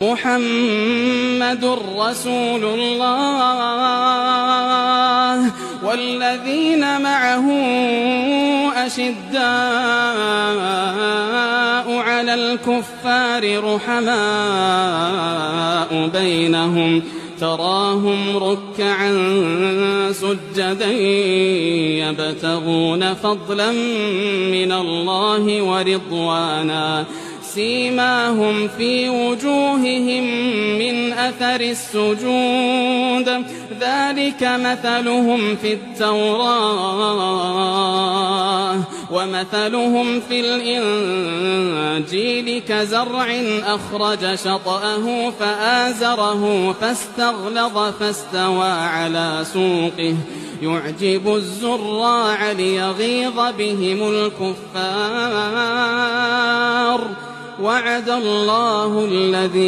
محمد رسول الله والذين معه أشداء على الكفار رحماء بينهم تراهم ركعا سجدا يبتغون فضلا من الله ورضوانا سيماهم في وجوههم من أثر السجود ذلك مثلهم في التوراة ومثلهم في الإنجيل كزرع أخرج شطأه فآزره فاستغلظ فاستوى على سوقه يعجب الزراع ليغيظ بهم الكفار وعد الله الذين